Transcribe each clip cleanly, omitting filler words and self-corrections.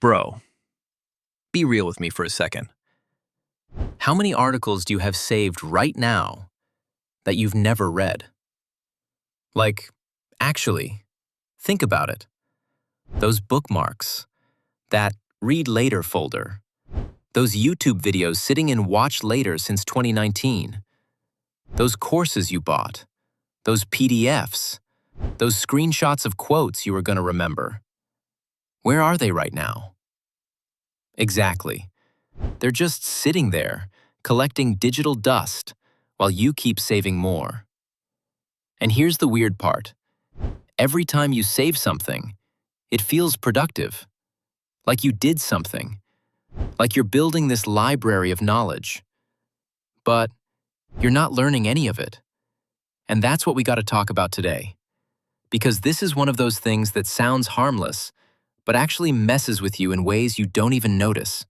Bro, be real with me for a second. How many articles do you have saved right now that you've never read? Like, actually, think about it. Those bookmarks, that read later folder, those YouTube videos sitting in watch later since 2019, those courses you bought, those PDFs, those screenshots of quotes you were going to remember. Where are they right now? Exactly. They're just sitting there, collecting digital dust, while you keep saving more. And here's the weird part. Every time you save something, it feels productive. Like you did something. Like you're building this library of knowledge. But you're not learning any of it. And that's what we got to talk about today. Because this is one of those things that sounds harmless, but actually messes with you in ways you don't even notice.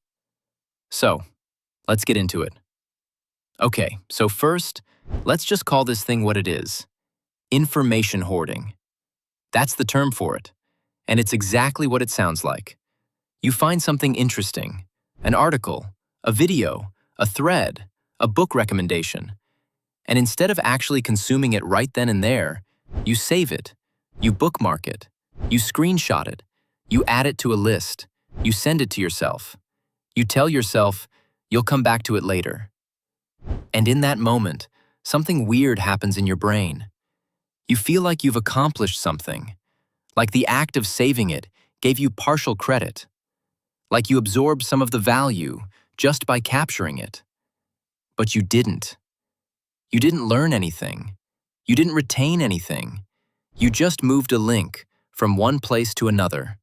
So, let's get into it. Okay, so first, let's just call this thing what it is. Information hoarding. That's the term for it. And it's exactly what it sounds like. You find something interesting, an article, a video, a thread, a book recommendation, and instead of actually consuming it right then and there, you save it, you bookmark it, you screenshot it, you add it to a list, you send it to yourself. You tell yourself, you'll come back to it later. And in that moment, something weird happens in your brain. You feel like you've accomplished something, like the act of saving it gave you partial credit, like you absorbed some of the value just by capturing it. But you didn't. You didn't learn anything. You didn't retain anything. You just moved a link from one place to another.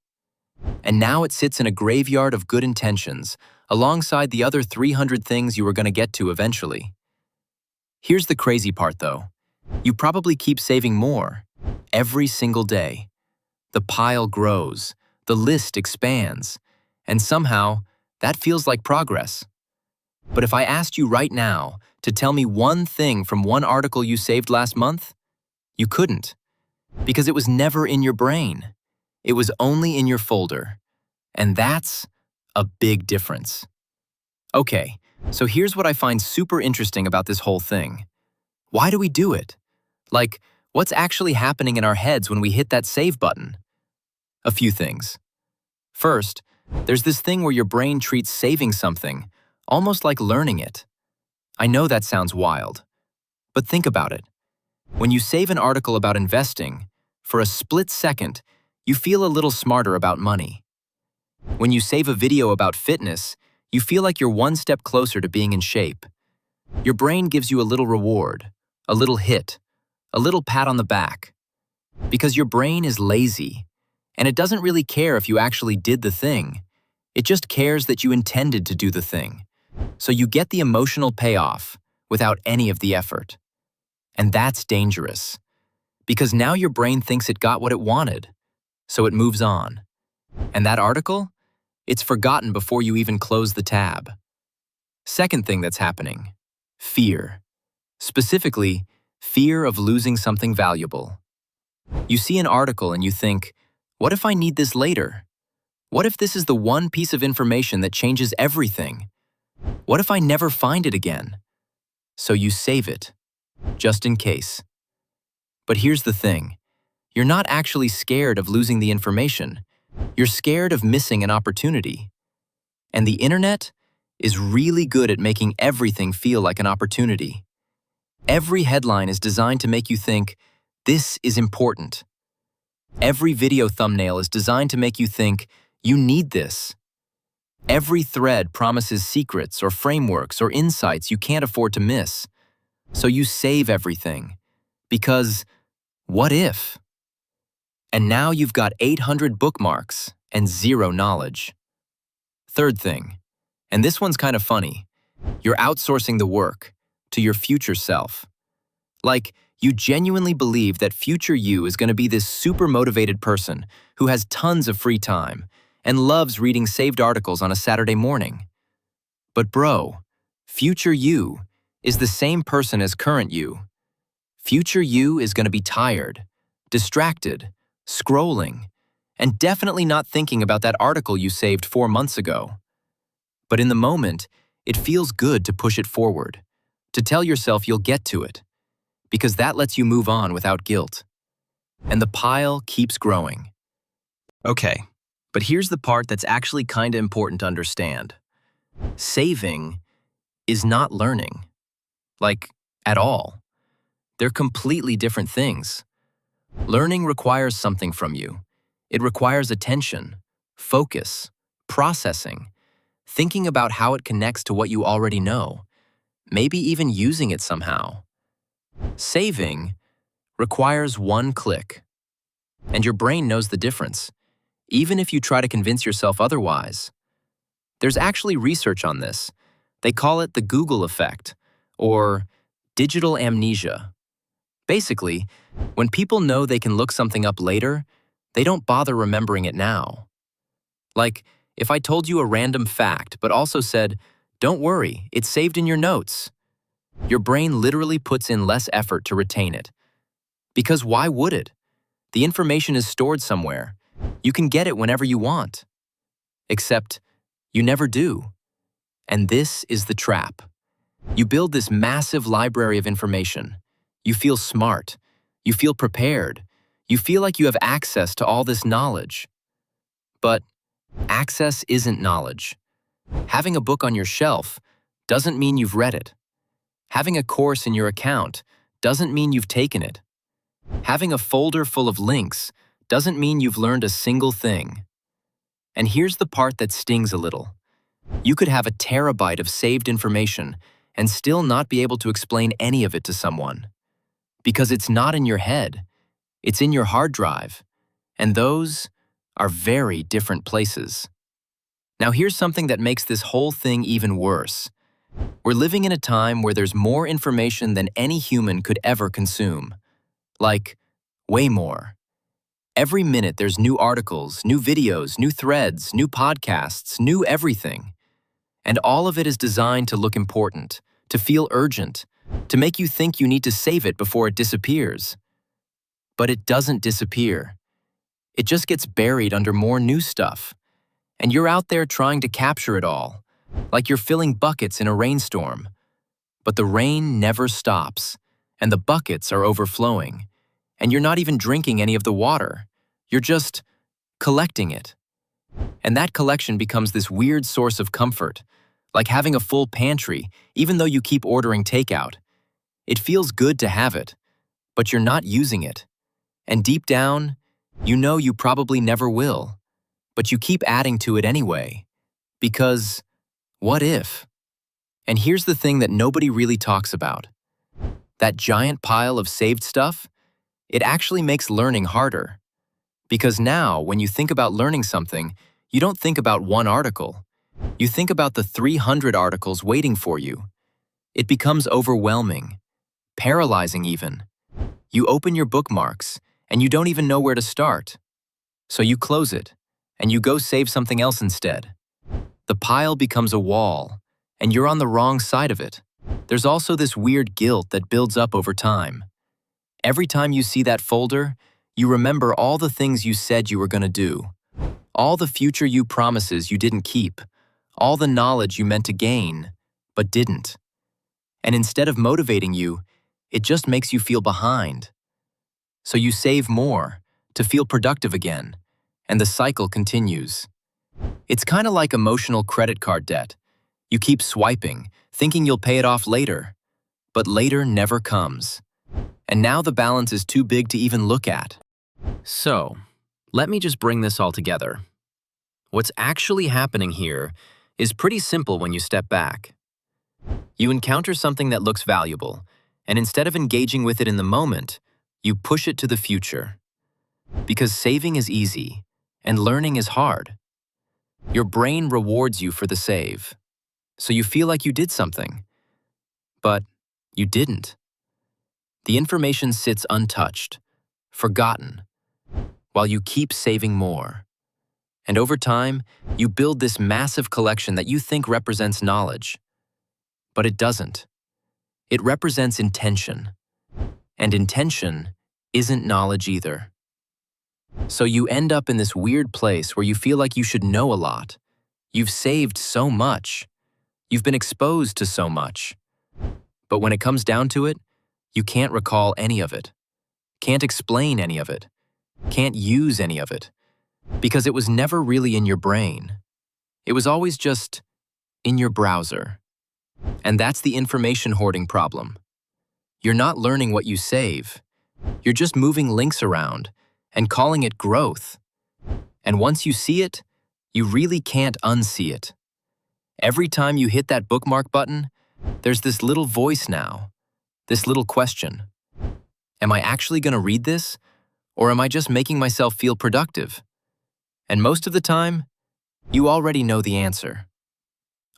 And now it sits in a graveyard of good intentions, alongside the other 300 things you were going to get to eventually. Here's the crazy part, though. You probably keep saving more, every single day. The pile grows, the list expands, and somehow, that feels like progress. But if I asked you right now to tell me one thing from one article you saved last month, you couldn't, because it was never in your brain. It was only in your folder. And that's a big difference. Okay, so here's what I find super interesting about this whole thing. Why do we do it? Like, what's actually happening in our heads when we hit that save button? A few things. First, there's this thing where your brain treats saving something almost like learning it. I know that sounds wild, but think about it. When you save an article about investing, for a split second, you feel a little smarter about money. When you save a video about fitness, you feel like you're one step closer to being in shape. Your brain gives you a little reward, a little hit, a little pat on the back. Because your brain is lazy, and it doesn't really care if you actually did the thing. It just cares that you intended to do the thing. So you get the emotional payoff without any of the effort. And that's dangerous. Because now your brain thinks it got what it wanted, so it moves on. And that article? It's forgotten before you even close the tab. Second thing that's happening, fear. Specifically, fear of losing something valuable. You see an article and you think, what if I need this later? What if this is the one piece of information that changes everything? What if I never find it again? So you save it, just in case. But here's the thing. You're not actually scared of losing the information. You're scared of missing an opportunity. And the internet is really good at making everything feel like an opportunity. Every headline is designed to make you think, this is important. Every video thumbnail is designed to make you think, you need this. Every thread promises secrets or frameworks or insights you can't afford to miss. So you save everything. Because, what if? And now you've got 800 bookmarks and zero knowledge. Third thing, and this one's kind of funny, you're outsourcing the work to your future self. Like, you genuinely believe that future you is going to be this super motivated person who has tons of free time and loves reading saved articles on a Saturday morning. But bro, future you is the same person as current you. Future you is going to be tired, distracted, scrolling, and definitely not thinking about that article you saved 4 months ago. But in the moment, it feels good to push it forward, to tell yourself you'll get to it, because that lets you move on without guilt. And the pile keeps growing. Okay, but here's the part that's actually kinda important to understand. Saving is not learning. Like, at all. They're completely different things. Learning requires something from you. It requires attention, focus, processing, thinking about how it connects to what you already know, maybe even using it somehow. Saving requires one click, and your brain knows the difference, even if you try to convince yourself otherwise. There's actually research on this. They call it the Google effect, or digital amnesia. Basically, when people know they can look something up later, they don't bother remembering it now. Like, if I told you a random fact, but also said, "Don't worry, it's saved in your notes," your brain literally puts in less effort to retain it. Because why would it? The information is stored somewhere. You can get it whenever you want. Except, you never do. And this is the trap. You build this massive library of information. You feel smart. You feel prepared. You feel like you have access to all this knowledge. But access isn't knowledge. Having a book on your shelf doesn't mean you've read it. Having a course in your account doesn't mean you've taken it. Having a folder full of links doesn't mean you've learned a single thing. And here's the part that stings a little. You could have a terabyte of saved information and still not be able to explain any of it to someone. Because it's not in your head, it's in your hard drive. And those are very different places. Now here's something that makes this whole thing even worse. We're living in a time where there's more information than any human could ever consume. Like, way more. Every minute there's new articles, new videos, new threads, new podcasts, new everything. And all of it is designed to look important, to feel urgent, to make you think you need to save it before it disappears. But it doesn't disappear. It just gets buried under more new stuff. And you're out there trying to capture it all, like you're filling buckets in a rainstorm. But the rain never stops, and the buckets are overflowing. And you're not even drinking any of the water. You're just collecting it. And that collection becomes this weird source of comfort, like having a full pantry, even though you keep ordering takeout. It feels good to have it, but you're not using it. And deep down, you know you probably never will, but you keep adding to it anyway. Because, what if? And here's the thing that nobody really talks about. That giant pile of saved stuff, it actually makes learning harder. Because now, when you think about learning something, you don't think about one article. You think about the 300 articles waiting for you. It becomes overwhelming, paralyzing even. You open your bookmarks, and you don't even know where to start. So you close it, and you go save something else instead. The pile becomes a wall, and you're on the wrong side of it. There's also this weird guilt that builds up over time. Every time you see that folder, you remember all the things you said you were going to do, all the future you promises you didn't keep, all the knowledge you meant to gain, but didn't. And instead of motivating you, it just makes you feel behind. So you save more to feel productive again, and the cycle continues. It's kind of like emotional credit card debt. You keep swiping, thinking you'll pay it off later, but later never comes. And now the balance is too big to even look at. So, let me just bring this all together. What's actually happening here is pretty simple when you step back. You encounter something that looks valuable, and instead of engaging with it in the moment, you push it to the future. Because saving is easy, and learning is hard. Your brain rewards you for the save, so you feel like you did something. But you didn't. The information sits untouched, forgotten, while you keep saving more. And over time, you build this massive collection that you think represents knowledge. But it doesn't. It represents intention. And intention isn't knowledge either. So you end up in this weird place where you feel like you should know a lot. You've saved so much. You've been exposed to so much. But when it comes down to it, you can't recall any of it. Can't explain any of it. Can't use any of it. Because it was never really in your brain. It was always just in your browser. And that's the information hoarding problem. You're not learning what you save. You're just moving links around and calling it growth. And once you see it, you really can't unsee it. Every time you hit that bookmark button, there's this little voice now, this little question. Am I actually going to read this, or am I just making myself feel productive? And most of the time, you already know the answer.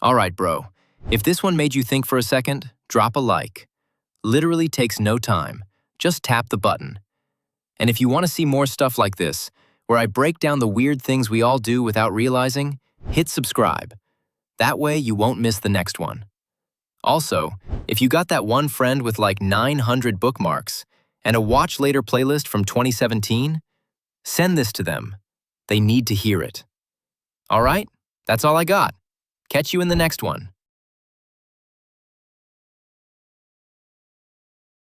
All right, bro, if this one made you think for a second, drop a like. Literally takes no time. Just tap the button. And if you want to see more stuff like this, where I break down the weird things we all do without realizing, hit subscribe. That way you won't miss the next one. Also, if you got that one friend with like 900 bookmarks and a watch later playlist from 2017, send this to them. They need to hear it. All right, that's all I got. Catch you in the next one.